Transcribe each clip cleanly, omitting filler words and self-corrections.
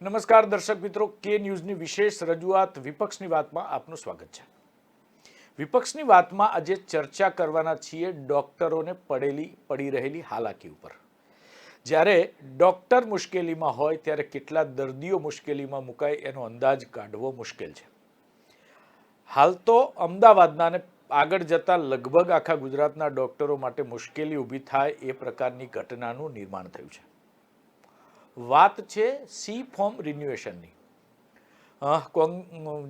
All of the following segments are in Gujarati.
નમસ્કાર દર્શક મિત્રો, કે ન્યૂઝની વિશેષ રજૂઆત વિપક્ષની વાતમાં આપનું સ્વાગત છે। વિપક્ષની વાતમાં આજે ચર્ચા કરવાના છીએ ડોક્ટરોને પડી રહેલી હાલાકી ઉપર। જ્યારે ડોક્ટર મુશ્કેલીમાં હોય ત્યારે કેટલા દર્દીઓ મુશ્કેલીમાં મુકાય એનો અંદાજ કાઢવો મુશ્કેલ છે। હાલ તો અમદાવાદના અને આગળ જતા લગભગ આખા ગુજરાતના ડોક્ટરો માટે મુશ્કેલી ઊભી થાય એ પ્રકારની ઘટનાનું નિર્માણ થયું છે। વાત છે સી ફોર્મ રિન્યુએશનની।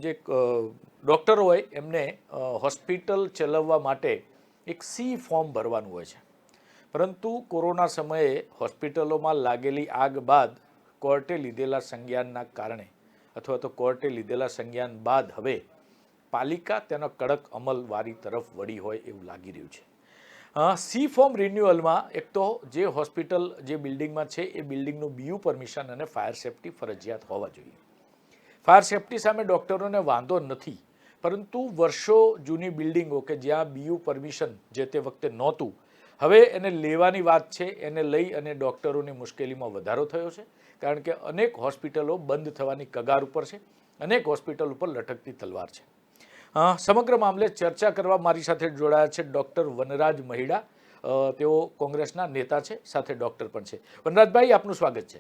જે ડૉક્ટરો હોય એમને હોસ્પિટલ ચલાવવા માટે એક સી ફોર્મ ભરવાનું હોય છે, પરંતુ કોરોના સમયે હોસ્પિટલોમાં લાગેલી આગ બાદ કોર્ટે લીધેલા સંજ્ઞાનના કારણે અથવા તો કોર્ટે લીધેલા સંજ્ઞાન બાદ હવે પાલિકા તેનો કડક અમલવારી તરફ વળી હોય એવું લાગી રહ્યું છે। સી ફોર્મ રિન્યુઅલમાં એક તો જે હોસ્પિટલ જે બિલ્ડિંગમાં છે એ બિલ્ડિંગનું બીયુ પરમિશન અને ફાયર સેફ્ટી ફરજિયાત હોવા જોઈએ। ફાયર સેફ્ટી સામે ડૉક્ટરોને વાંધો નથી, પરંતુ વર્ષો જૂની બિલ્ડિંગો કે જ્યાં બીયુ પરમિશન જે તે વખતે નહોતું, હવે એને લેવાની વાત છે। એને લઈ અને ડૉક્ટરોની મુશ્કેલીમાં વધારો થયો છે, કારણ કે અનેક હોસ્પિટલો બંધ થવાની કગાર ઉપર છે, અનેક હોસ્પિટલ ઉપર લટકતી તલવાર છે। સમગ્ર મામલે ચર્ચા કરવા મારી સાથે જોડાયા છે ડૉક્ટર વનરાજ મહિડા। તેઓ કોંગ્રેસના નેતા છે, સાથે ડૉક્ટર પણ છે। વનરાજભાઈ, આપનું સ્વાગત છે।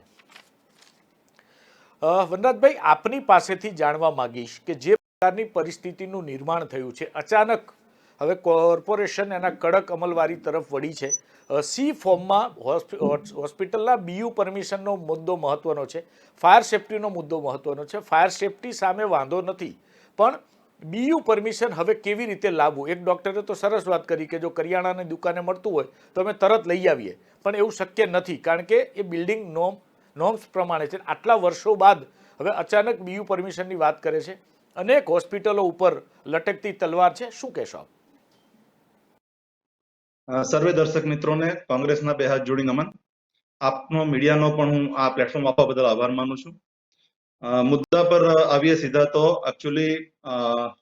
વનરાજભાઈ, આપની પાસેથી જાણવા માંગીશ કે જે પ્રકારની પરિસ્થિતિનું નિર્માણ થયું છે, અચાનક હવે કોર્પોરેશન એના કડક અમલવારી તરફ વળી છે। સી ફોર્મમાં હોસ્પિટલના બીયુ પરમિશનનો મુદ્દો મહત્વનો છે, ફાયર સેફ્ટીનો મુદ્દો મહત્વનો છે। ફાયર સેફ્ટી સામે વાંધો નથી, પણ બીયુ પરમિશન હવે કેવી રીતે લાવવું? એક ડૉક્ટરે તો સરસ વાત કરી કે જો કરિયાણાની દુકાને મળતું હોય તો અમે તરત લઈ આવીએ, પણ એવું શક્ય નથી, કારણ કે એ બિલ્ડિંગ નોર્મ્સ પ્રમાણે છે। આટલા વર્ષો બાદ હવે અચાનક બીયુ પરમિશનની વાત કરે છે, અનેક હોસ્પિટલો ઉપર લટકતી તલવાર છે। શું કહેશો આપ? સર્વે દર્શક મિત્રોને કોંગ્રેસના બે હાથ જોડી નમન। આપનો મીડિયાનો પણ હું આ પ્લેટફોર્મ આપવા બદલ આભાર માનું છું। મુદ્દા પર આવીએ સીધા તો એકચ્યુઅલી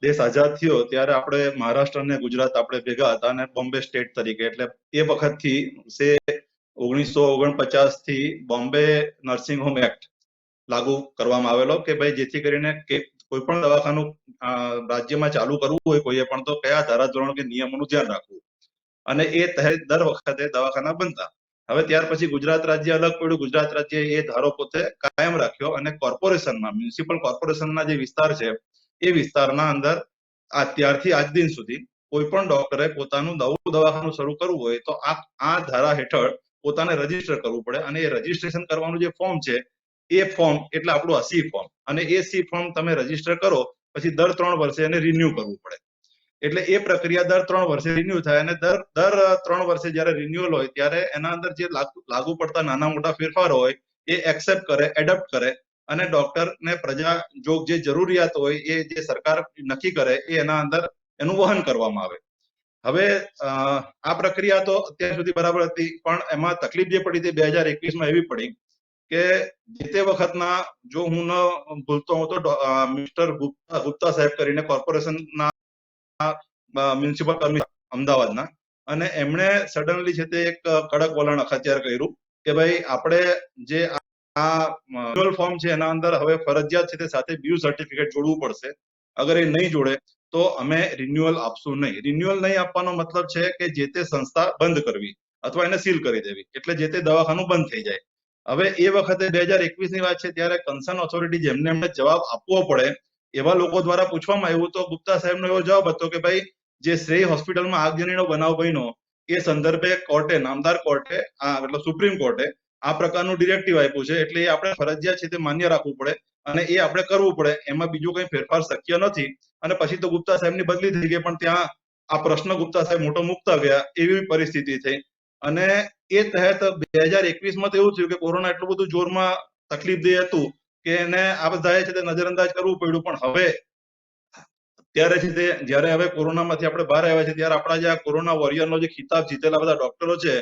દેશ આઝાદ થયો ત્યારે આપણે મહારાષ્ટ્ર અને ગુજરાત આપણે ભેગા હતા અને બોમ્બે સ્ટેટ તરીકે, એટલે એ વખતથી 1949 થી બોમ્બે નર્સિંગ હોમ એક્ટ લાગુ કરવામાં આવેલો કે ભાઈ જેથી કરીને કોઈ પણ દવાખાનું રાજ્યમાં ચાલુ કરવું હોય કોઈએ પણ તો કયા ધારાધોરણ કે નિયમોનું ધ્યાન રાખવું, અને એ તહેત દર વખતે દવાખાના બનતા। હવે ત્યાર પછી ગુજરાત રાજ્ય અલગ પડ્યું, ગુજરાત રાજ્ય એ ધારો પોતે કાયમ રાખ્યો અને કોર્પોરેશનમાં મ્યુનિસિપલ કોર્પોરેશનના જે વિસ્તાર છે એ વિસ્તારના અંદર ત્યારથી આજ દિન સુધી કોઈ પણ ડોક્ટરે પોતાનું નવું દવાખાનું શરૂ કરવું હોય તો આ ધારા હેઠળ પોતાને રજીસ્ટર કરવું પડે, અને એ રજીસ્ટ્રેશન કરવાનું જે ફોર્મ છે એ ફોર્મ એટલે આપણું આ સી ફોર્મ, અને એ સી ફોર્મ તમે રજીસ્ટર કરો પછી દર 3 વર્ષે એને રિન્યુ કરવું પડે। એટલે એ પ્રક્રિયા દર 3 વર્ષે રિન્યુ થાય, અને દર 3 વર્ષે જયારે રિન્યુઅલ હોય ત્યારે એના અંદર જે લાગુ પડતા નાના મોટા ફેરફારો હોય એ એક્સેપ્ટ કરે, એડપ્ટ કરે, અને ડોક્ટરને પ્રજા જો જે જરૂરિયાત હોય એ જે સરકાર નક્કી કરે એ એના અંદર એનું વહન કરવામાં આવે। હવે આ પ્રક્રિયા તો અત્યાર સુધી બરાબર હતી, પણ એમાં તકલીફ જે પડી હતી 2021માં એવી પડી કે જે તે વખતના, જો હું ન ભૂલતો હું તો મિસ્ટર ગુપ્તા સાહેબ કરીને કોર્પોરેશનના મ્યુનિસિપલ કમિશનર અમદાવાદના, અને એમણે સડનલી છે તે એક કડક વલણ અખત્યાર કર્યું કે ભાઈ આપણે જે આ ફોર્મ છે એના અંદર હવે ફરજિયાત છે તે સાથે બીયુ સર્ટિફિકેટ જોડવું પડશે। અગર એ નહીં જોડે તો અમે રિન્યુઅલ આપશું નહીં। રિન્યુઅલ નહીં આપવાનો મતલબ છે કે જે તે સંસ્થા બંધ કરવી અથવા એને સીલ કરી દેવી, એટલે જે તે દવાખાનું બંધ થઈ જાય। હવે એ વખતે 2021ની વાત છે ત્યારે કન્સર્ન ઓથોરિટી જેમને એમને જવાબ આપવો પડે એવા લોકો દ્વારા પૂછવામાં આવ્યું તો ગુપ્તા સાહેબનો એવો જવાબ હતો કે ભાઈ જે શ્રેય હોસ્પિટલમાં આગજનીનો બનાવ બન્યો એ સંદર્ભે કોર્ટે, નામદાર કોર્ટે, મતલબ સુપ્રીમ કોર્ટે આ પ્રકારનું ડિરેક્ટિવ આપ્યું છે, એટલે એ આપણે ફરજિયાત છે તે માન્ય રાખવું પડે અને એ આપણે કરવું પડે, એમાં બીજું કંઈ ફેરફાર શક્ય નથી। અને પછી તો ગુપ્તા સાહેબની બદલી થઈ ગઈ, પણ ત્યાં આ પ્રશ્ન ગુપ્તા સાહેબ મોટો મૂકતા ગયા એવી પરિસ્થિતિ થઈ। અને એ તહેત 2021માં તો એવું થયું કે કોરોના એટલું બધું જોરમાં તકલીફદેહ હતું કે એને આ બધાએ છે તે નજરઅંદાજ કરવું પડ્યું। પણ હવે ત્યારે છે તે જયારે હવે કોરોનામાંથી આપણે બહાર આવ્યા છે ત્યારે આપણા જે આ કોરોના વોરિયરનો જે ખિતાબ જીતેલા બધા ડોક્ટરો છે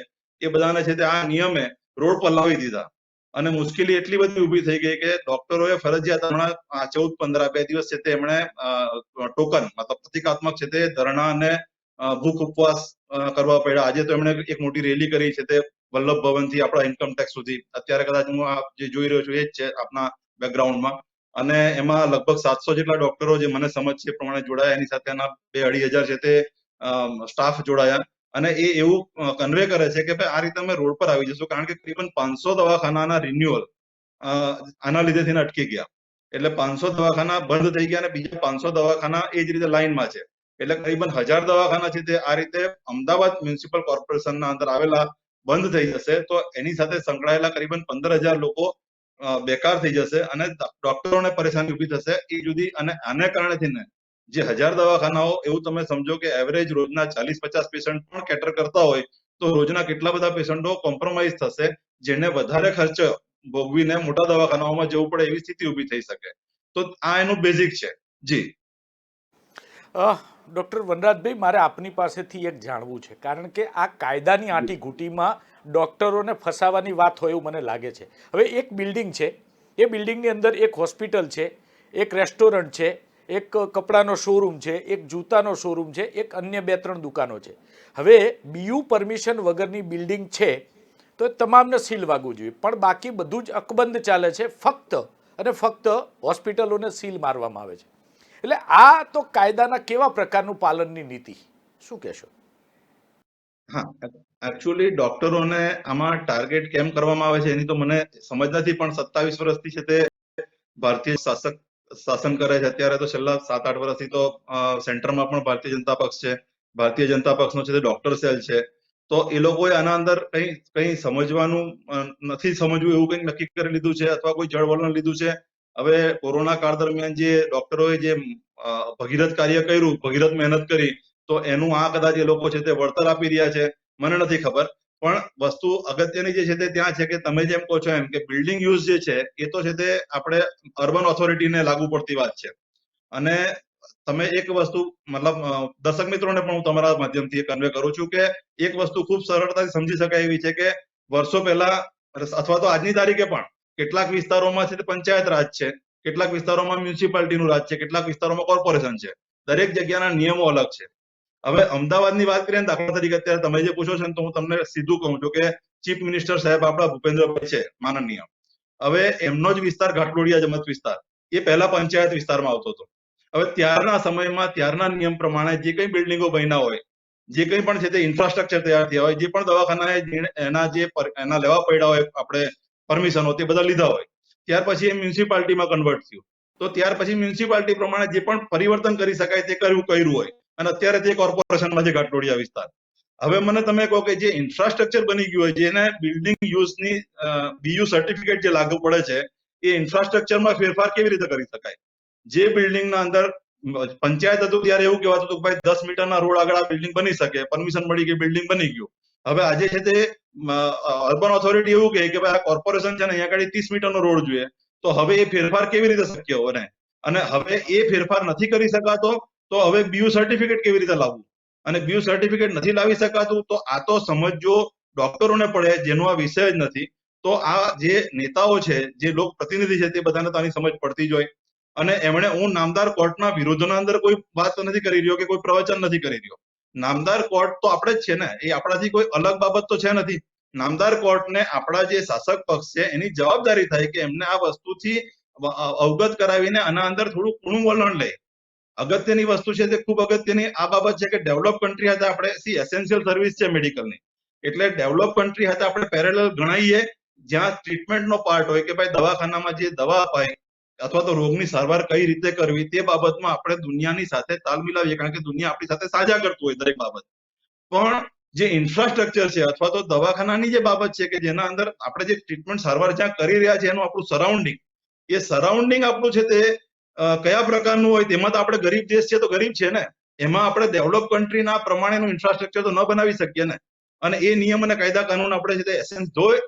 એ બધાને છે તે આ નિયમે રોડ પર લાવી દીધા, અને મુશ્કેલી એટલી બધી ઊભી થઈ ગઈ કે ડોક્ટરોએ ફરજિયાત હમણાં 14-15 2 દિવસ છે તે એમણે ટોકન મતલબ પ્રતિકાત્મક છે તે ધરણા અને ભૂખ ઉપવાસ કરવા પડ્યા। આજે તો એમણે એક મોટી રેલી કરી છે તે વલ્લભ ભવનથી આપણા ઇન્કમ ટેક્સ સુધી, અત્યારે કદાચ હું જે જોઈ રહ્યો છું એ જ છે આપણા બેકગ્રાઉન્ડમાં, અને એમાં લગભગ 700 જેટલા ડોક્ટરો જે મને સમજ છે એ પ્રમાણે જોડાયા, એની સાથે એના 2-2.5 હજાર છે તે સ્ટાફ જોડાયા, અને એ એવું કન્વે કરે છે કે ભાઈ આ રીતે અમે રોડ પર આવી જશું, કારણ કે તકરીબન 500 દવાખાનાના રિન્યુઅલ આના લીધે થઈને અટકી ગયા. એટલે 500 દવાખાના બંધ થઈ ગયા અને બીજા 500 દવાખાના એ જ રીતે લાઈનમાં છે. એટલે કરીબન 1000 દવાખાના છે તે આ રીતે અમદાવાદ મ્યુનિસિપલ કોર્પોરેશનના અંદર આવેલા બંધ થઈ જશે. તો એની સાથે સંકળાયેલા કરીબન 15,000 લોકો બેકાર થઈ જશે અને ડોક્ટરોને પરેશાની ઉભી થશે એ જુદી. અને આને કારણે થઈને જે 1000 દવાખાનાઓ, એવું તમે સમજો કે એવરેજ રોજના 40-50 પેશન્ટ પણ કેટર કરતા હોય, તો રોજના કેટલા બધા પેશન્ટો કોમ્પ્રોમાઇઝ થશે, જેને વધારે ખર્ચ ભોગવીને મોટા દવાખાનાઓમાં જવું પડે એવી સ્થિતિ ઉભી થઈ શકે. તો આ એનું બેઝિક છે. જી ડૉક્ટર વનરાજભાઈ, મારે આપની પાસેથી એક જાણવું છે, કારણ કે આ કાયદાની આંટી ઘૂંટીમાં ડૉક્ટરોને ફસાવાની વાત હોય એવું મને લાગે છે. હવે એક બિલ્ડિંગ છે, એ બિલ્ડિંગની અંદર એક હોસ્પિટલ છે, એક રેસ્ટોરન્ટ છે, એક કપડાનો શોરૂમ છે, એક જૂતાનો શોરૂમ છે, એક અન્ય 2-3 દુકાનો છે. હવે બીયુ પરમિશન વગરની બિલ્ડિંગ છે તો એ તમામને સીલ વાગવું જોઈએ, પણ બાકી બધું જ અકબંધ ચાલે છે. ફક્ત અને ફક્ત હોસ્પિટલોને સીલ મારવામાં આવે છે. એટલે આ તો કાયદાના કેવા પ્રકારનું પાલનની નીતિ, શું કહેશો? હા, એકચ્યુઅલી ડોક્ટરોને આમાં ટાર્ગેટ કેમ કરવામાં આવે છે એની તો મને સમજ નથી, પણ 27 વર્ષથી છે તે ભારતીય શાસન કરે છે. અત્યારે તો છેલ્લા 7-8 વર્ષથી તો સેન્ટરમાં પણ ભારતીય જનતા પક્ષ છે. ભારતીય જનતા પક્ષનો છે તે ડોક્ટર સેલ છે. તો એ લોકોએ આના અંદર કંઈ સમજવાનું નથી, સમજવું એવું કંઈક નક્કી કરી લીધું છે અથવા કોઈ જળવલણ લીધું છે. હવે કોરોના કાળ દરમિયાન જે ડોક્ટરોએ જે ભગીરથ કાર્ય કર્યું, ભગીરથ મહેનત કરી, તો એનું આ કદાચ એ લોકો છે તે વળતર આપી રહ્યા છે, મને નથી ખબર. પણ વસ્તુ અગત્યની જે છે તે ત્યાં છે કે તમે જેમ કહો છો એમ કે બિલ્ડિંગ યુઝ જે છે એ તો છે તે આપણે અર્બન ઓથોરિટીને લાગુ પડતી વાત છે. અને તમે એક વસ્તુ, મતલબ દર્શક મિત્રોને પણ હું તમારા માધ્યમથી કન્વે કરું છું કે એક વસ્તુ ખૂબ સરળતાથી સમજી શકાય એવી છે કે વર્ષો પહેલા અથવા તો આજની તારીખે પણ કેટલાક વિસ્તારોમાં છે તે પંચાયત રાજ છે, કેટલાક વિસ્તારોમાં મ્યુનિસિપાલિટીનું રાજ છે, કેટલાક વિસ્તારોમાં કોર્પોરેશન છે. દરેક જગ્યાના નિયમો અલગ છે. હવે અમદાવાદની વાત કરીએ, દાખલા તરીકે અત્યારે તમે જે પૂછો છો ને, તો હું તમને સીધું કહું છું કે ચીફ મિનિસ્ટર સાહેબ આપણા ભૂપેન્દ્રભાઈ છે માનનીય, હવે એમનો જ વિસ્તાર ઘાટલોડિયા જમત વિસ્તાર એ પહેલા પંચાયત વિસ્તારમાં આવતો હતો. હવે ત્યારના સમયમાં ત્યારના નિયમ પ્રમાણે જે કંઈ બિલ્ડિંગો બન્યા હોય, જે કંઈ પણ છે તે ઇન્ફ્રાસ્ટ્રક્ચર તૈયાર થયા હોય, જે પણ દવાખાના એના લેવા પડ્યા હોય આપણે પરમિશનો, તે બધા લીધા હોય, ત્યાર પછી એ મ્યુનિસિપાલિટીમાં કન્વર્ટ થયું. તો ત્યાર પછી મ્યુનિસિપાલિટી પ્રમાણે જે પણ પરિવર્તન કરી શકાય તે કર્યું હોય, અને અત્યારે તે કોર્પોરેશનમાં છે ઘાટલોડિયા વિસ્તાર. હવે મને તમે કહો કે જે ઇન્ફ્રાસ્ટ્રક્ચર બની ગયું હોય, જેને બિલ્ડિંગ યુઝની બીયુ સર્ટિફિકેટ જે લાગુ પડે છે, એ ઇન્ફ્રાસ્ટ્રક્ચરમાં ફેરફાર કેવી રીતે કરી શકાય? જે બિલ્ડિંગના અંદર પંચાયત હતું ત્યારે એવું કહેવાતું હતું કે ભાઈ 10 મીટરના રોડ આગળ આ બિલ્ડિંગ બની શકે, પરમિશન મળી ગઈ, બિલ્ડિંગ બની ગયું. હવે આજે છે તે અર્બન ઓથોરિટી એવું કહે કે ભાઈ આ કોર્પોરેશન છે ને, અહીંયા આગળ 30 મીટરનો રોડ જોઈએ. તો હવે એ ફેરફાર કેવી રીતે શક્ય બને? અને હવે એ ફેરફાર નથી કરી શકાતો, તો હવે બીયુ સર્ટિફિકેટ કેવી રીતે લાવવું? અને બીયુ સર્ટિફિકેટ નથી લાવી શકાતું, તો આ તો સમજો ડોક્ટરોને પડે, જેનો આ વિષય જ નથી. તો આ જે નેતાઓ છે, જે લોક પ્રતિનિધિ છે, તે બધાને તો આની સમજ પડતી જ હોય. અને એમણે, હું નામદાર કોર્ટના વિરોધના અંદર કોઈ વાત નથી કરી રહ્યો કે કોઈ પ્રવચન નથી કરી રહ્યો. નામદાર કોર્ટ તો આપણે જ છે ને, એ આપણાથી કોઈ અલગ બાબત તો છે નથી. નામદાર કોર્ટને આપણા જે શાસક પક્ષ છે એની જવાબદારી થાય કે એમને આ વસ્તુથી અવગત કરાવીને આના અંદર થોડું કૂણું વલણ લે. અગત્યની વસ્તુ છે તે ખૂબ અગત્યની આ બાબત છે કે ડેવલપ કન્ટ્રી હતા આપણે, એસેન્શિયલ સર્વિસ છે મેડિકલની, એટલે ડેવલપ કન્ટ્રી હતા આપણે પેરેલલ ગણાઈએ, જ્યાં ટ્રીટમેન્ટનો પાર્ટ હોય કે ભાઈ દવાખાનામાં જે દવા અપાય અથવા તો રોગની સારવાર કઈ રીતે કરવી, તે બાબતમાં આપણે દુનિયાની સાથે તાલ મિલાવીએ, કારણ કે દુનિયા આપણી સાથે સાझा કરતું હોય દરેક બાબત. પણ જે ઇન્ફ્રાસ્ટ્રક્ચર છે અથવા તો દવાખાનાની જે બાબત છે કે જેના અંદર આપણે જે ટ્રીટમેન્ટ સારવાર જ્યાં કરી રહ્યા છીએ એનું આપણું સરાઉન્ડિંગ, એ સરાઉન્ડિંગ આપણું છે તે કયા પ્રકારનું હોય, તેમાં તો આપણે ગરીબ દેશ છે તો ગરીબ છે ને, એમાં આપણે ડેવલપ કન્ટ્રીના પ્રમાણેનું ઇન્ફ્રાસ્ટ્રક્ચર તો ન બનાવી શકીએ ને. અને એ નિયમ અને કાયદા કાનૂન આપણે છે તે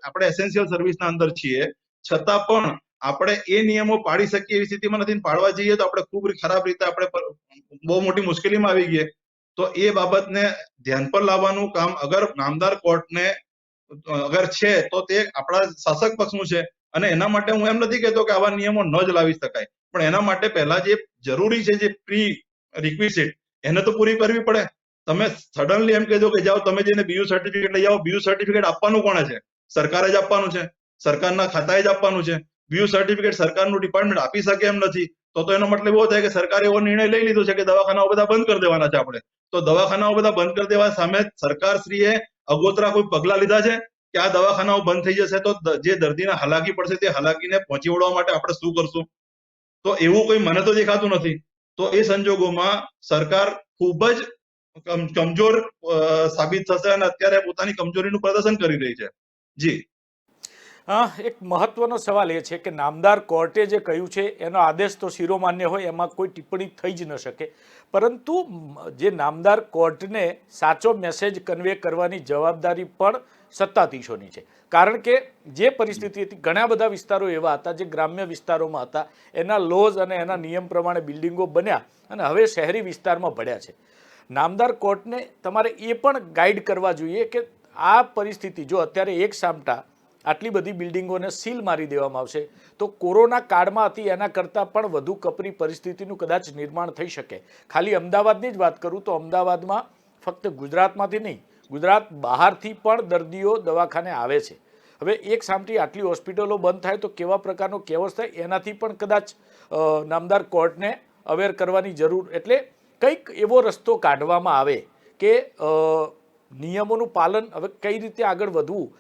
આપણે એસેન્શિયલ સર્વિસના અંદર છીએ, છતાં પણ આપણે એ નિયમો પાડી શકીએ એવી સ્થિતિમાં નથી. પાડવા જઈએ તો આપણે ખૂબ ખરાબ રીતે આપણે બહુ મોટી મુશ્કેલીમાં આવી ગઈએ. તો એ બાબતને ધ્યાન પર લાવવાનું કામ અગર નામદાર કોર્ટને અગર છે તો તે આપણા શાસક પક્ષનું છે. અને એના માટે હું એમ નથી કહેતો કે આવા નિયમો ન જ લાવી શકાય, પણ એના માટે પહેલા જે જરૂરી છે, જે પ્રી રિક્વિઝિટ, એને તો પૂરી કરવી પડે. તમે સડનલી એમ કહેજો કે જાઓ તમે જઈને બીયુ સર્ટિફિકેટ લઈ આવો. બીયુ સર્ટિફિકેટ આપવાનું કોણે છે? સરકારે જ આપવાનું છે, સરકારના ખાતાએ જ આપવાનું છે. બીયુ સર્ટિફિકેટ સરકારનું ડિપાર્ટમેન્ટ આપી શકે એમ નથી, તો એનો મતલબ એવો થાય કે સરકારે એવો નિર્ણય લઈ લીધો છે કે દવાખાનાઓ બધા બંધ કરી દેવાના છે આપણે. તો દવાખાનાઓ બધા બંધ કરી દેવા સામે સરકારશ્રીએ અગોતરા કોઈ પગલા લીધા છે કે આ દવાખાનાઓ બંધ થઈ જશે તો જે દર્દીને હાલાકી પડશે તે હાલાકીને પહોંચી વળવા માટે આપણે શું કરશું? તો એવું કોઈ મને તો દેખાતું નથી. તો એ સંજોગોમાં સરકાર ખૂબ જ કમજોર સાબિત થશે અને અત્યારે પોતાની કમજોરીનું પ્રદર્શન કરી રહી છે. જી. એક મહત્વનો સવાલ એ છે કે નામદાર કોર્ટે જે કહ્યું છે એનો આદેશ તો શિરોમાન્ય હોય, એમાં કોઈ ટિપ્પણી થઈ જ ન શકે, પરંતુ જે નામદાર કોર્ટને સાચો મેસેજ કન્વે કરવાની જવાબદારી પણ સત્તાધીશોની છે. કારણ કે જે પરિસ્થિતિ હતી, ઘણા બધા વિસ્તારો એવા હતા જે ગ્રામ્ય વિસ્તારોમાં હતા, એના લોઝ અને એના નિયમ પ્રમાણે બિલ્ડિંગો બન્યા અને હવે શહેરી વિસ્તારમાં ભળ્યા છે. નામદાર કોર્ટને તમારે એ પણ ગાઈડ કરવા જોઈએ કે આ પરિસ્થિતિ જો અત્યારે એક સામટા આટલી બધી બિલ્ડિંગોને સીલ મારી દેવામાં આવશે તો કોરોના કાળમાં હતી એના કરતાં પણ વધુ કપરી પરિસ્થિતિનું કદાચ નિર્માણ થઈ શકે. ખાલી અમદાવાદની જ વાત કરું તો અમદાવાદમાં ફક્ત ગુજરાતમાંથી નહીં, ગુજરાત બહારથી પણ દર્દીઓ દવાખાને આવે છે. હવે એક સામટી આટલી હોસ્પિટલો બંધ થાય તો કેવા પ્રકારનો કેવસ થાય એનાથી પણ કદાચ નામદાર કોર્ટને અવેર કરવાની જરૂર, એટલે કંઈક એવો રસ્તો કાઢવામાં આવે કે નિયમોનું પાલન હવે કઈ રીતે આગળ વધવું.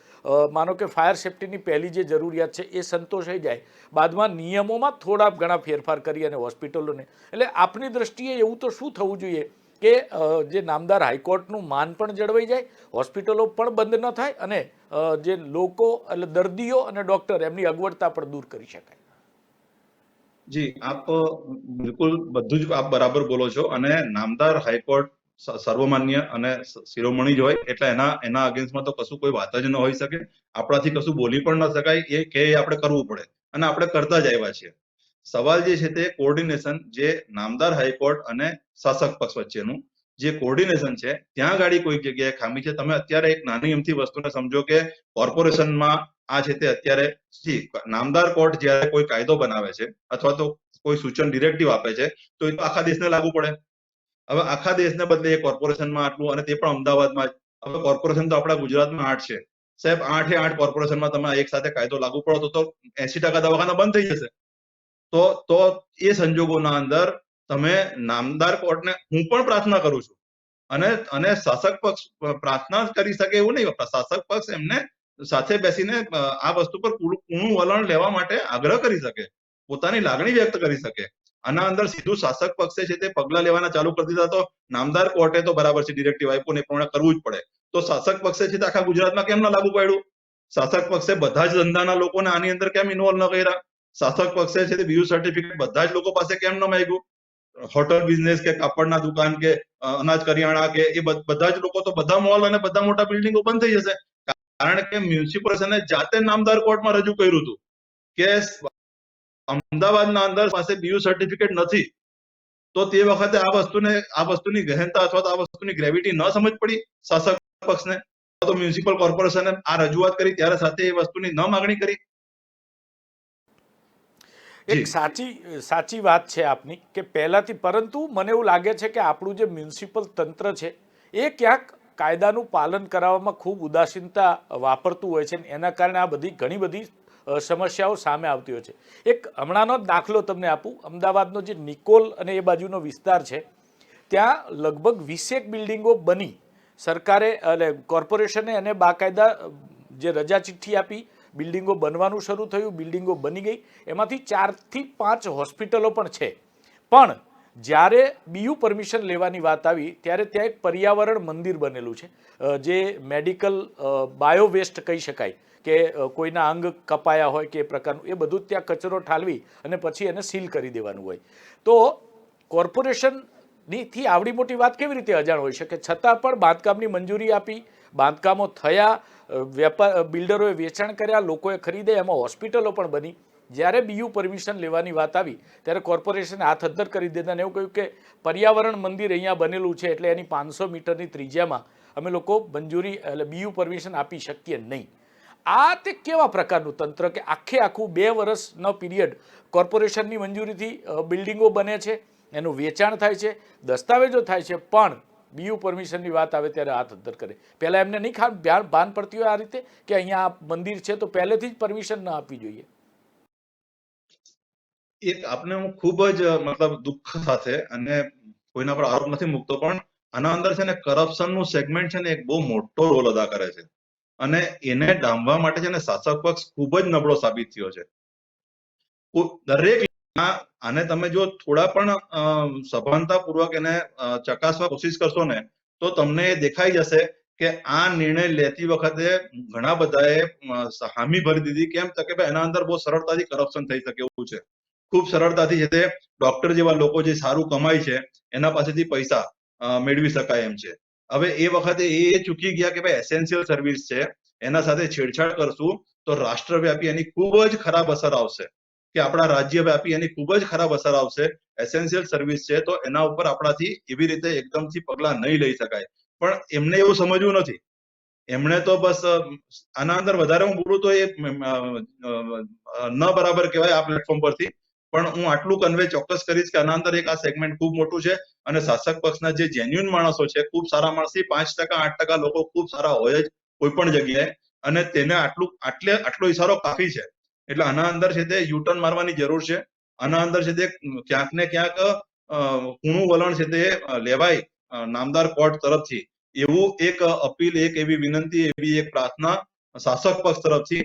માનો કે ફાયર સેફ્ટીની પહેલી જે જરૂરિયાત છે એ સંતોષાઈ જાય, બાદમાં નિયમોમાં થોડા ઘણા ફેરફાર કરી અને હોસ્પિટલોને, એટલે આપની દ્રષ્ટિએ એવું તો શું થવું જોઈએ કે જે નામદાર હાઈકોર્ટનું માન પણ જળવાઈ જાય, હોસ્પિટલો પણ બંધ ન થાય અને જે લોકો એટલે દર્દીઓ અને ડૉક્ટર એમની અગવડતા પણ દૂર કરી શકાય? જી, આપ બિલકુલ બધું જ આપ બરાબર બોલો છો અને નામદાર હાઈકોર્ટ સર્વમાન્ય અને શિરોમણી જ હોય એટલે એના અગેન્સ્ટમાં તો કશું કોઈ વાત જ ન હોઈ શકે. આપણાથી કશું બોલી પણ ન શકાય, એ કે આપણે કરવું પડે અને આપણે કરતા જ આવ્યા છીએ. સવાલ જે છે તે કોર્ડિનેશન જે નામદાર હાઈકોર્ટ અને શાસક પક્ષ વચ્ચેનું જે કોર્ડિનેશન છે ત્યાં ગાડી કોઈ જગ્યાએ ખામી છે. તમે અત્યારે એક નાની એમથી વસ્તુને સમજો કે કોર્પોરેશનમાં આ છે તે અત્યારે નામદાર કોર્ટ જ્યારે કોઈ કાયદો બનાવે છે અથવા તો કોઈ સૂચન ડિરેક્ટિવ આપે છે તો એ તો આખા દેશને લાગુ પડે. હવે આખા દેશને બદલે એ કોર્પોરેશનમાં આટલું અને તે પણ અમદાવાદમાં જ. હવે કોર્પોરેશન તો આપણા ગુજરાતમાં 8 છે સાહેબ, 8 કોર્પોરેશનમાં તમે એક સાથે કાયદો લાગુ પડો તો 80% દવાખાના બંધ થઈ જશે. તો એ સંજોગોના અંદર તમે નામદાર કોર્ટને, હું પણ પ્રાર્થના કરું છું અને શાસક પક્ષ પ્રાર્થના કરી શકે એવું નહીં, શાસક પક્ષ એમને સાથે બેસીને આ વસ્તુ પર પૂર્ણ વલણ લેવા માટે આગ્રહ કરી શકે, પોતાની લાગણી વ્યક્ત કરી શકે. આના અંદર સીધું શાસક પક્ષે છે તે પગલા લેવાના ચાલુ કરી દીધા તો નામદાર કોર્ટે તો બરાબર છે ડિરેક્ટિવ આપ્યો ને એ પ્રમાણે કરવું જ પડે. તો શાસક પક્ષે છે તે આખા ગુજરાતમાં કેમ ના લાગુ પાડ્યું? શાસક પક્ષે બધા જ ધંધાના લોકોને આની અંદર કેમ ઇન્વોલ્વ ન કર્યા? શાસક પક્ષે છે તે બીયુ સર્ટિફિકેટ બધા જ લોકો પાસે કેમ ન માંગ્યું? હોટલ બિઝનેસ કે કાપડના દુકાન કે અનાજ કરિયાણા કે એ બધા જ લોકો તો બધા મોલ અને બધા મોટા બિલ્ડિંગો બંધ થઈ જશે. કારણ કે મ્યુનિસિપલ જાતે નામદાર કોર્ટમાં રજૂ કર્યું હતું કે અમદાવાદના અંદર પાસે બીયુ સર્ટિફિકેટ નથી. તો તે વખતે આ વસ્તુની ગહેનતા અથવા તો આ વસ્તુની ગ્રેવિટી ન સમજ પડી શાસક પક્ષને, તો મ્યુનિસિપલ કોર્પોરેશને આ રજૂઆત કરી ત્યારે સાથે એ વસ્તુની ન માગણી કરી. એક સાચી વાત છે આપની કે પહેલાથી, પરંતુ મને એવું લાગે છે કે આપણું જે મ્યુનિસિપલ તંત્ર છે એ ક્યાંક કાયદાનું પાલન કરાવવામાં ખૂબ ઉદાસીનતા વાપરતું હોય છે, એના કારણે આ બધી ઘણી બધી સમસ્યાઓ સામે આવતી હોય છે. એક હમણાંનો જ દાખલો તમને આપું, અમદાવાદનો જે નિકોલ અને એ બાજુનો વિસ્તાર છે ત્યાં લગભગ 20 બિલ્ડિંગો બની, સરકારે એટલે કોર્પોરેશને એને બાકાયદા જે રજા ચિઠ્ઠી આપી, બિલ્ડિંગો બનવાનું શરૂ થયું, બિલ્ડિંગો બની ગઈ, એમાંથી 4 થી 5 હોસ્પિટલો પણ છે. પણ જ્યારે બીયુ પરમિશન લેવાની વાત આવી ત્યારે ત્યાં એક પર્યાવરણ મંદિર બનેલું છે, જે મેડિકલ બાયો વેસ્ટ કહી શકાય કે કોઈના અંગ કપાયા હોય કે એ પ્રકારનું, એ બધું ત્યાં કચરો ઠાલવી અને પછી એને સીલ કરી દેવાનું હોય. તો કોર્પોરેશનથી આવડી મોટી વાત કેવી રીતે અજાણ હોઈ શકે? છતાં પણ બાંધકામની મંજૂરી આપી, બાંધકામો થયા, બિલ્ડરોએ વેચાણ કર્યા, લોકોએ ખરીદે, એમાં હોસ્પિટલો પણ બની. જ્યારે બીયુ પરમિશન લેવાની વાત આવી ત્યારે કોર્પોરેશને હાથ અદ્ધર કરી દીધા અને એવું કહ્યું કે પર્યાવરણ મંદિર અહીંયા બનેલું છે એટલે એની 500 મીટરની ત્રિજ્યામાં અમે લોકો મંજૂરી એટલે બીયુ પરમિશન આપી શકીએ નહીં. આ તે કેવા પ્રકારનું તંત્ર કે આખું 2 વર્ષનો પીરિયડ કોર્પોરેશનની મંજૂરીથી બિલ્ડિંગો બને છે, એનું વેચાણ થાય છે, દસ્તાવેજો થાય છે, પણ બીયુ પરમિશનની વાત આવે ત્યારે હાથ અદ્ધર કરે. પહેલાં એમને નહીં ભાન પડતી હોય આ રીતે કે અહીંયા મંદિર છે તો પહેલેથી જ પરમિશન ન આપવી જોઈએ? એક આપને હું ખૂબ જ મતલબ દુઃખ સાથે અને કોઈના પર આરોપ નથી મૂકતો, પણ આના અંદર છે ને કરપ્શનનું સેગમેન્ટ છે ને એક બહુ મોટો રોલ અદા કરે છે, અને એને ડામવા માટે છે ને શાસક પક્ષ ખૂબ જ નબળો સાબિત થયો છે. દરેક આને તમે જો થોડા પણ સભાનતાપૂર્વક એને ચકાસવા કોશિશ કરશો ને, તો તમને એ દેખાઈ જશે કે આ નિર્ણય લેતી વખતે ઘણા બધાએ હામી ભરી દીધી. કેમ તો કે ભાઈ એના અંદર બહુ સરળતાથી કરપ્શન થઈ શકે એવું છે. ખૂબ સરળતાથી છે તે ડોક્ટર જેવા લોકો જે સારું કમાય છે એના પાસેથી પૈસા મેળવી શકાય એમ છે. હવે એ વખતે એ ચૂકી ગયા કે ભાઈ એસેન્શિયલ સર્વિસ છે, એના સાથે છેડછાડ કરશું તો રાષ્ટ્રવ્યાપી એની ખૂબ જ ખરાબ અસર આવશે, કે આપણા રાજ્યવ્યાપી એની ખૂબ જ ખરાબ અસર આવશે. એસેન્શિયલ સર્વિસ છે તો એના ઉપર આપણાથી એવી રીતે એકદમથી પગલા નહીં લઈ શકાય. પણ એમને એવું સમજવું નથી. એમણે તો બસ આના અંદર વધારે હું બોલું તો એ ન બરાબર કહેવાય આ પ્લેટફોર્મ પરથી, પણ હું આટલું કન્વે ચોક્કસ કરીશ કે આના અંદર એક આ સેગમેન્ટ ખૂબ મોટું છે, અને શાસક પક્ષના જે જેન્યુઅન માણસો છે, ખૂબ સારા માણસ, 5% 8% લોકો ખૂબ સારા હોય જ કોઈ પણ જગ્યાએ, અને તેને આટલો ઇશારો કાફી છે. એટલે આના અંદર છે તે યુટર્ન મારવાની જરૂર છે. આના અંદર છે તે ક્યાંક ને ક્યાંક કૂણું વલણ છે તે લેવાય નામદાર કોર્ટ તરફથી, એવું એક અપીલ, એક એવી વિનંતી, એવી એક પ્રાર્થના શાસક પક્ષ તરફથી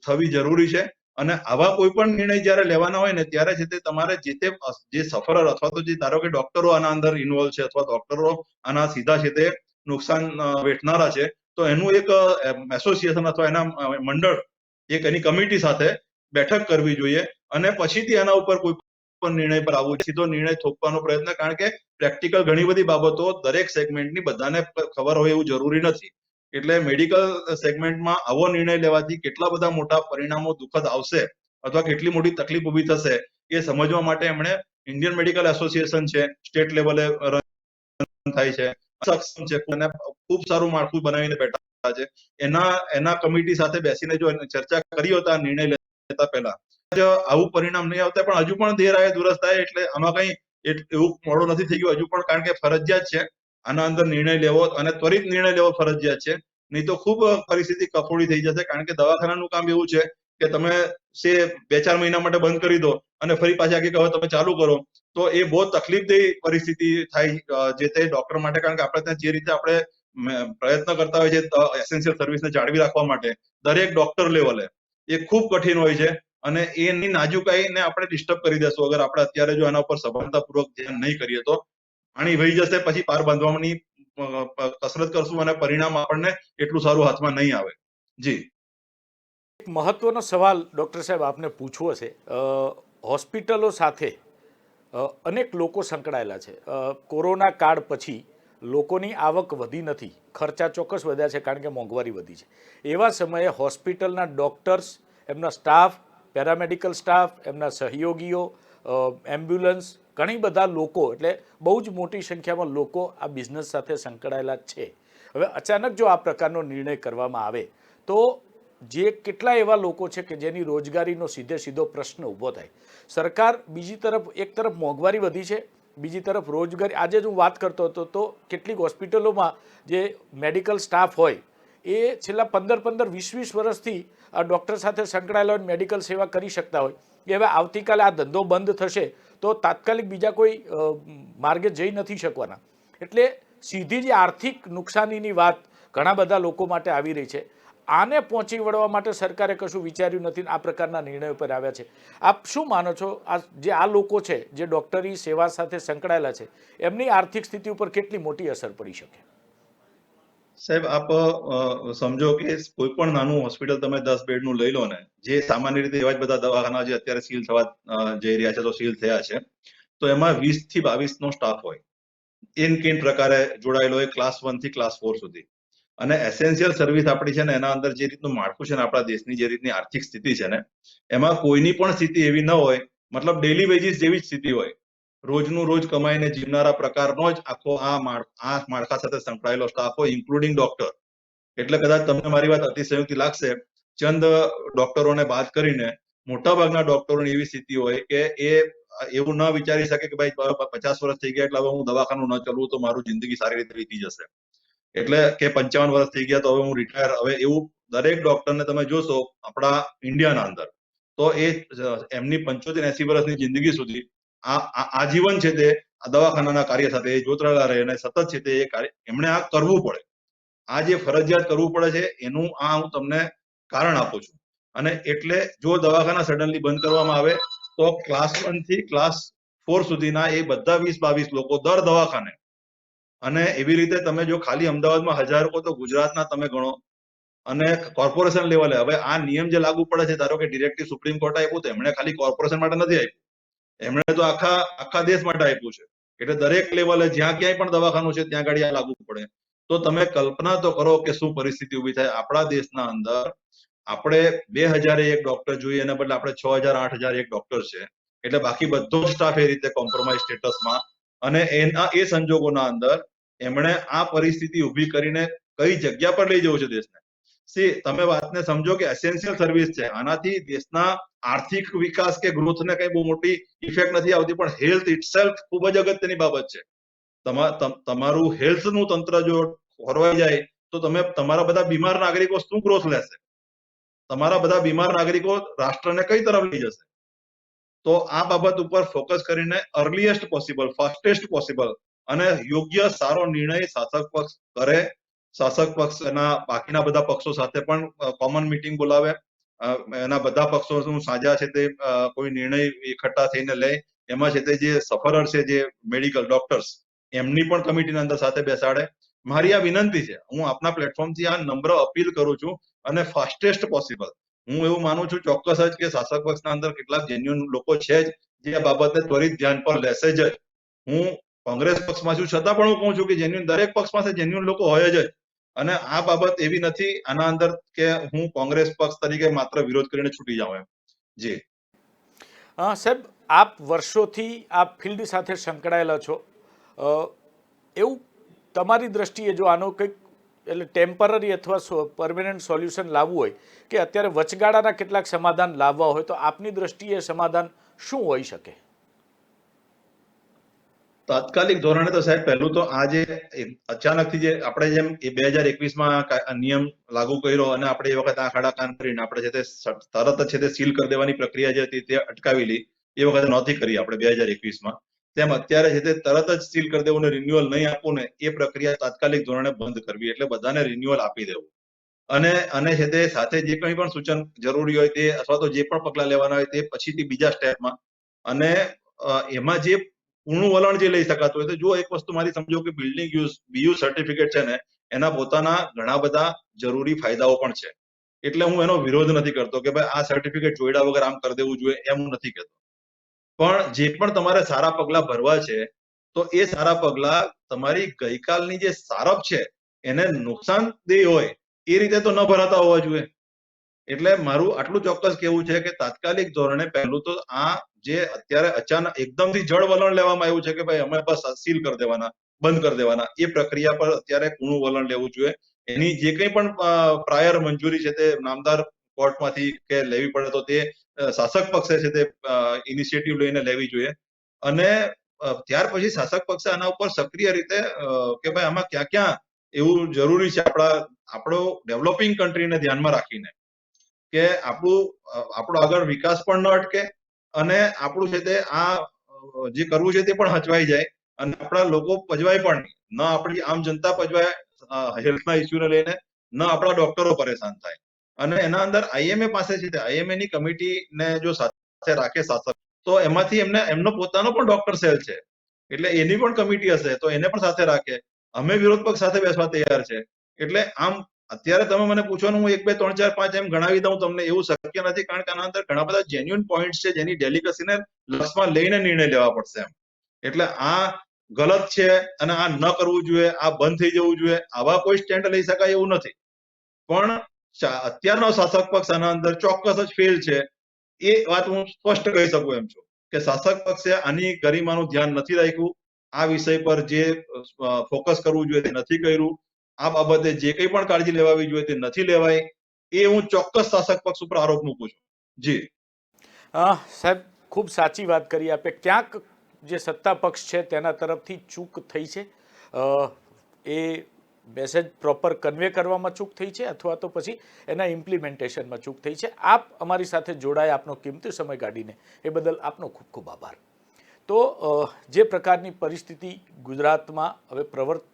થવી જરૂરી છે. અને આવા કોઈ પણ નિર્ણય જયારે લેવાના હોય ને ત્યારે છે તે તમારે જે સફરર અથવા તો જે ધારો કે ડોક્ટરો આના અંદર ઇન્વોલ્વ છે, અથવા ડોક્ટરો આના સીધા છે તે નુકસાન વેઠનારા છે, તો એનું એક એસોસિએશન અથવા એના મંડળ, એક એની કમિટી સાથે બેઠક કરવી જોઈએ, અને પછીથી એના ઉપર કોઈ પણ નિર્ણય પર આવવું. સીધો નિર્ણય થોપવાનો પ્રયત્ન, કારણ કે પ્રેક્ટિકલ ઘણી બધી બાબતો દરેક સેગમેન્ટની બધાને ખબર હોય એવું જરૂરી નથી. એટલે મેડિકલ સેગમેન્ટમાં આવો નિર્ણય લેવાથી કેટલા બધા મોટા પરિણામો દુઃખદ આવશે, અથવા કેટલી મોટી તકલીફ ઊભી થશે, એ સમજવા માટે એમણે ઇન્ડિયન મેડિકલ એસોસિએશન છે, સ્ટેટ લેવલે થાય છે, સક્ષમ છે, અને ખૂબ સારું માળખું બનાવીને બેઠા છે. એના કમિટી સાથે બેસીને જો ચર્ચા કરી હોત આ નિર્ણય લેતા પહેલા, આવું પરિણામ નહીં આવતા. પણ હજુ પણ દેર આયે દુરસ્ત આયે, એટલે આમાં કઈ એવું મોડું નથી થઈ ગયું હજુ પણ, કારણ કે ફરજિયાત છે આના અંદર નિર્ણય લેવો, અને ત્વરિત નિર્ણય લેવો ફરજિયાત છે. નહીં તો ખૂબ પરિસ્થિતિ કફોડી થઈ જશે. કારણ કે દવાખાનાનું કામ એવું છે કે તમે 2-4 મહિના માટે બંધ કરી દો અને ફરી પાછા કે હવે તમે ચાલુ કરો, તો એ બહુ તકલીફદેહી પરિસ્થિતિ થાય જે તે ડોક્ટર માટે. કારણ કે આપણે ત્યાં જે રીતે આપણે પ્રયત્ન કરતા હોય છે એસેન્શિયલ સર્વિસને જાળવી રાખવા માટે, દરેક ડોક્ટર લેવલે એ ખૂબ કઠિન હોય છે, અને એની નાજુકાઈને આપણે ડિસ્ટર્બ કરી દેશું અગર આપણે અત્યારે જો આના ઉપર સભાનતાપૂર્વક ધ્યાન નહીં કરીએ તો. પાણી વહી જશે, પછી પાર બાંધવાની કસરત કરશું, અને પરિણામ આપણને એટલું સારું હાથમાં નહીં આવે. જી. એક મહત્વનો સવાલ ડૉક્ટર સાહેબ આપને પૂછવો છે. હોસ્પિટલો સાથે અનેક લોકો સંકળાયેલા છે. કોરોના કાળ પછી લોકોની આવક વધી નથી, ખર્ચા ચોક્કસ વધ્યા છે કારણ કે મોંઘવારી વધી છે. એવા સમયે હોસ્પિટલના ડૉક્ટર્સ, એમના સ્ટાફ, પેરામેડિકલ સ્ટાફ, એમના સહયોગીઓ, એમ્બ્યુલન્સ, ઘણી બધા લોકો, એટલે બહુ જ મોટી સંખ્યામાં લોકો આ બિઝનેસ સાથે સંકળાયેલા છે. હવે અચાનક જો આ પ્રકારનો નિર્ણય કરવામાં આવે તો જે કેટલા એવા લોકો છે કે જેની રોજગારીનો સીધો પ્રશ્ન ઊભો થાય. સરકાર બીજી તરફ, એક તરફ મોંઘવારી વધી છે, બીજી તરફ રોજગારી. આજે જ હું વાત કરતો હતો તો કેટલીક હોસ્પિટલોમાં જે મેડિકલ સ્ટાફ હોય એ છેલ્લા 15-20 વર્ષથી આ ડૉક્ટર સાથે સંકળાયેલા હોય, મેડિકલ સેવા કરી શકતા હોય, એ હવે આવતીકાલે આ ધંધો બંધ થશે તો તાત્કાલિક બીજા કોઈ માર્ગે જઈ નથી શકવાના. એટલે સીધી જ આર્થિક નુકસાનીની વાત ઘણા બધા લોકો માટે આવી રહી છે. આને પહોંચી વળવા માટે સરકારે કશું વિચાર્યું નથી, આ પ્રકારના નિર્ણયો પર આવ્યા છે. આપ શું માનો છો, આ લોકો છે જે ડૉક્ટરી સેવા સાથે સંકળાયેલા છે, એમની આર્થિક સ્થિતિ ઉપર કેટલી મોટી અસર પડી શકે? સાહેબ, આપ સમજો કે કોઈ પણ નાનું હોસ્પિટલ તમે 10 બેડનું લઈ લો ને, જે સામાન્ય રીતે એવા જ બધા દવાખાના જે અત્યારે સીલ થવા જઈ રહ્યા છે, તો સીલ થયા છે, તો એમાં 20 થી 22 નો સ્ટાફ હોય, ઇન કેન પ્રકારે જોડાયેલો હોય, ક્લાસ 1 થી ક્લાસ 4 સુધી. અને એસેન્શિયલ સર્વિસ આપણી છે ને, એના અંદર જે રીતનું માળખું છે ને, આપણા દેશની જે રીતની આર્થિક સ્થિતિ છે ને, એમાં કોઈની પણ સ્થિતિ એવી ન હોય, મતલબ ડેલી વેજીસ જેવી જ સ્થિતિ હોય, રોજનું રોજ કમાઈને જીવનારા પ્રકારનો જ આખો આ માળખા સાથે સંકળાયેલો સ્ટાફ હોય, ઇન્ક્લુડિંગ ડોક્ટર. એટલે કદાચ તમને મારી વાત અતિશયોક્તિ લાગશે, ચંદ ડોક્ટરોને બાદ કરીને મોટાભાગના ડોક્ટરોની એવી સ્થિતિ હોય કે એ એવું ન વિચારી શકે કે ભાઈ 50 વર્ષ થઈ ગયા એટલે હવે હું દવાખાનું ન ચલાવું તો મારું જિંદગી સારી રીતે વીતી જશે. એટલે કે 55 વર્ષ થઈ ગયા તો હવે હું રિટાયર. હવે એવું દરેક ડોક્ટરને તમે જોશો આપણા ઇન્ડિયાના અંદર, તો એ એમની 75-80 વર્ષની જિંદગી સુધી આજીવન છે તે દવાખાનાના કાર્ય સાથે જોતરાયેલા રહે અને સતત છે તે એ કાર્ય એમણે આ કરવું પડે. આ જે ફરજિયાત કરવું પડે છે એનું હું તમને કારણ આપું છું. અને એટલે જો દવાખાના સડનલી બંધ કરવામાં આવે તો ક્લાસ 1 થી ક્લાસ 4 સુધીના એ બધા 20-22 લોકો દર દવાખાને, અને એવી રીતે તમે જો ખાલી અમદાવાદમાં 1000 લોકો તો ગુજરાતના તમે ગણો, અને કોર્પોરેશન લેવલે હવે આ નિયમ જે લાગુ પડે છે, ધારો કે ડિરેક્ટિવ સુપ્રીમ કોર્ટે આપ્યું તો એમણે ખાલી કોર્પોરેશન માટે નથી આપ્યું, એમણે તો આખા દેશ માટે આપ્યું છે. એટલે દરેક લેવલે જ્યાં ક્યાંય પણ દવાખાનું છે ત્યાં ગાડી આ લાગુ પડે. તો તમે કલ્પના તો કરો કે શું પરિસ્થિતિ ઊભી થાય આપણા દેશના અંદર. આપણે 2001 ડોક્ટર જોઈએ એના બદલે આપણે 6000-8001 ડોક્ટર છે. એટલે બાકી બધો સ્ટાફ એ રીતે કોમ્પ્રોમાઇઝ સ્ટેટસમાં, અને એ સંજોગોના અંદર એમણે આ પરિસ્થિતિ ઊભી કરીને કઈ જગ્યા પર લઈ જવું છે દેશને. તમે વાતને સમજો કે એસેન્શિયલ સર્વિસ છે, આનાથી દેશના આર્થિક વિકાસ કે ગ્રોથને કઈ બહુ મોટી ઇફેક્ટ નથી આવતી, પણ હેલ્થ ઇટસેલ્ફ ખૂબ જ અગત્યની બાબત છે. તમારું હેલ્થનું તંત્ર જો ખોરવાઈ જાય તો તમે તમારા બધા બીમાર નાગરિકો શું ગ્રોથ લેશે? તમારા બધા બીમાર નાગરિકો રાષ્ટ્રને કઈ તરફ લઈ જશે? તો આ બાબત ઉપર ફોકસ કરીને અર્લીએસ્ટ પોસિબલ, ફાસ્ટેસ્ટ પોસિબલ અને યોગ્ય સારો નિર્ણય શાસક પક્ષ કરે. શાસક પક્ષના બાકીના બધા પક્ષો સાથે પણ કોમન મીટિંગ બોલાવે, એના બધા પક્ષોનું સાજા છે તે કોઈ નિર્ણય એકઠા થઈને લે. એમાં છે તે જે સફરર છે, જે મેડિકલ ડોક્ટર્સ, એમની પણ કમિટીના અંદર સાથે બેસાડે. મારી આ વિનંતી છે, હું આપના પ્લેટફોર્મથી આ નમ્ર અપીલ કરું છું, અને ફાસ્ટેસ્ટ પોસિબલ હું એવું માનું છું ચોક્કસ જ કે શાસક પક્ષના અંદર કેટલાક જેન્યુઅન લોકો છે જ જે આ બાબતને ત્વરિત ધ્યાન પર લેશે જ. હું કોંગ્રેસ પક્ષમાં છું છતાં પણ હું કહું છું કે જેન્યુઅન દરેક પક્ષ પાસે જેન્યુઅન લોકો હોય જ. અને આ બાબત એવી નથી આના અંદર કે હું કોંગ્રેસ પક્ષ તરીકે માત્ર વિરોધ કરીને છૂટી જાઉં એમ. જી સાહેબ, આપ વર્ષોથી આ ફિલ્ડ સાથે સંકળાયેલા છો. એવું તમારી દ્રષ્ટિએ જો આનો કંઈક એટલે ટેમ્પરરી અથવા પરમેનન્ટ સોલ્યુશન લાવવું હોય કે અત્યારે વચગાળાના કેટલાક સમાધાન લાવવા હોય તો આપની દ્રષ્ટિએ સમાધાન શું હોઈ શકે? તાત્કાલિક ધોરણે તો સાહેબ પહેલું તો આ જે અચાનકથી જે આપણે જેમ એ 2021માં નિયમ લાગુ કર્યો અને આપણે એ વખત આ ખાડા કાન કરીને આપણે છે તે તરત જ છે તે સીલ કરી દેવાની પ્રક્રિયા જે હતી તે અટકાવી લી. એ વખતે નહોતી કરી આપણે 2021માં. તેમ અત્યારે છે તે તરત જ સીલ કરી દેવું ને રિન્યુઅલ નહીં આપવું ને એ પ્રક્રિયા તાત્કાલિક ધોરણે બંધ કરવી, એટલે બધાને રિન્યુઅલ આપી દેવું. અને છે તે સાથે જે કંઈ પણ સૂચન જરૂરી હોય તે અથવા તો જે પણ પગલા લેવાના હોય તે પછીથી બીજા સ્ટેપમાં. અને એમાં જે ઊણું વલણ જે લઈ શકાતું હોય તો જો એક વસ્તુ મારી સમજો કે બિલ્ડિંગ બીયુ સર્ટિફિકેટ છે ને એના પોતાના ઘણા બધા જરૂરી ફાયદાઓ પણ છે. એટલે હું એનો વિરોધ નથી કરતો કે ભાઈ આ સર્ટિફિકેટ જોઈડા વગર આમ કરી દેવું જોઈએ, એમ હું નથી કહેતો. પણ જે પણ તમારે સારા પગલા ભરવા છે તો એ સારા પગલા તમારી ગઈકાલની જે સારપ છે એને નુકસાનદેહ હોય એ રીતે તો ન ભરાતા હોવા જોઈએ. એટલે મારું આટલું ચોક્કસ કેવું છે કે તાત્કાલિક ધોરણે પહેલું તો આ જે અત્યારે અચાનક એકદમથી જળ વલણ લેવામાં આવ્યું છે કે ભાઈ અમે બસ સીલ કરી દેવાના, બંધ કરી દેવાના, એ પ્રક્રિયા પર અત્યારે કૂણું વલણ લેવું જોઈએ. એની જે કંઈ પણ પ્રાયર મંજૂરી છે તે નામદાર કોર્ટમાંથી કે લેવી પડે તો તે શાસક પક્ષે છે તે ઇનિશિયેટિવ લઈને લેવી જોઈએ. અને ત્યાર પછી શાસક પક્ષે આના ઉપર સક્રિય રીતે કે ભાઈ આમાં ક્યાં ક્યાં એવું જરૂરી છે આપણો ડેવલપિંગ કન્ટ્રીને ધ્યાનમાં રાખીને કે આપણો આગળ વિકાસ પણ ન અટકે અને આપણું છે તે આ જે કરવું છે તે પણ હચવાઈ જાય અને આપણા લોકો પજવાય પણ નહીં. ન આપણી આમ જનતા પજવાય હેલ્થના ઇસ્યુને લઈને, ન આપણા ડોક્ટરો પરેશાન થાય. અને એના અંદર આઈએમએ પાસે છે તે આઈએમએ ની કમિટીને જો સાથે રાખે શાસક તો એમાંથી એમનો પોતાનો પણ ડોક્ટર સેલ છે, એટલે એની પણ કમિટી હશે તો એને પણ સાથે રાખે. અમે વિરોધ પક્ષ સાથે બેસવા તૈયાર છે. એટલે આમ અત્યારે તમે મને પૂછો ને હું 1, 2, 3, 4, 5 એમ ગણાવી દઉં તમને એવું શક્ય નથી, કારણ કે આના અંદર ઘણા બધા જેન્યુઅન પોઈન્ટ છે જેની ડેલિકસીને લક્ષમાં લઈને નિર્ણય લેવા પડશે એમ. એટલે આ ગલત છે અને આ ન કરવું જોઈએ, આ બંધ થઈ જવું જોઈએ, આવા કોઈ સ્ટેન્ડ લઈ શકાય એવું નથી. પણ અત્યારનો શાસક પક્ષ આના અંદર ચોક્કસ જ ફેલ છે, એ વાત હું સ્પષ્ટ કહી શકું એમ છું કે શાસક પક્ષે આની ગરિમાનું ધ્યાન નથી રાખ્યું. આ વિષય પર જે ફોકસ કરવું જોઈએ તે નથી કર્યું. આ બાબતે જે કંઈ પણ કાળજી લેવાવી જોઈએ તે નથી લેવાય. એ હું ચોક્કસ શાસક પક્ષ ઉપર આરોપ મૂકું છું. જી સાહેબ, ખૂબ સાચી વાત કરી આપે. ક્યાંક જે સત્તા પક્ષ છે તેના તરફથી ચૂક થઈ છે. એ મેસેજ પ્રોપર કન્વે કરવામાં ચૂક થઈ છે અથવા તો પછી એના ઇમ્પ્લિમેન્ટેશનમાં ચૂક થઈ છે. આપ અમારી સાથે જોડાયા, આપનો કિંમતી સમય કાઢીને એ બદલ આપનો ખૂબ ખૂબ આભાર. તો જે પ્રકારની પરિસ્થિતિ ગુજરાતમાં હવે પ્રવર્ત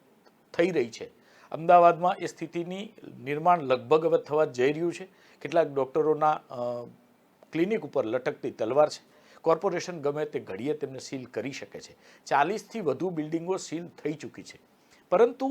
થઈ રહી છે, અમદાવાદમાં એ સ્થિતિની નિર્માણ લગભગ હવે થવા જઈ રહ્યું છે. કેટલાક ડૉક્ટરોના ક્લિનિક ઉપર લટકતી તલવાર છે. કોર્પોરેશન ગમે તે ઘડીએ તેમને સીલ કરી શકે છે. 40થી વધુ બિલ્ડિંગો સીલ થઈ ચૂકી છે. પરંતુ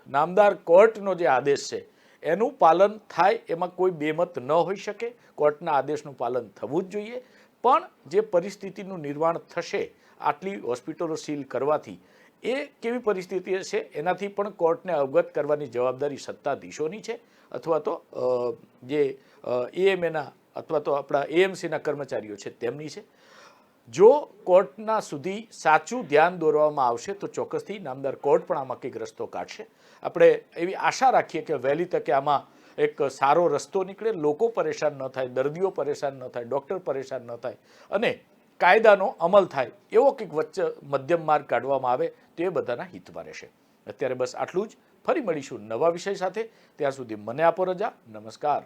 નામદાર કોર્ટનો જે આદેશ છે એનું પાલન થાય એમાં કોઈ બેમત ન હોઈ શકે. કોર્ટના આદેશનું પાલન થવું જ જોઈએ. પણ જે પરિસ્થિતિનું નિર્માણ થશે આટલી હોસ્પિટલો સીલ કરવાથી, એ કેવી પરિસ્થિતિ હશે એનાથી પણ કોર્ટને અવગત કરવાની જવાબદારી સત્તાધીશોની છે અથવા તો જે એએમએના અથવા તો આપણા એએમસીના કર્મચારીઓ છે તેમની છે. જો કોર્ટના સુધી સાચું ધ્યાન દોરવામાં આવશે તો ચોક્કસથી નામદાર કોર્ટ પણ આમાં કંઈક રસ્તો કાઢશે. આપણે એવી આશા રાખીએ કે વહેલી તકે આમાં એક સારો રસ્તો નીકળે, લોકો પરેશાન ન થાય, દર્દીઓ પરેશાન ન થાય, ડૉક્ટર પરેશાન ન થાય અને કાયદાનો અમલ થાય એવો કંઈક વચ્ચે મધ્યમ માર્ગ કાઢવામાં આવે તો એ બધાના હિતમાં રહેશે. અત્યારે બસ આટલું જ. ફરી મળીશું નવા વિષય સાથે. ત્યાં સુધી મને આપો રજા. નમસ્કાર.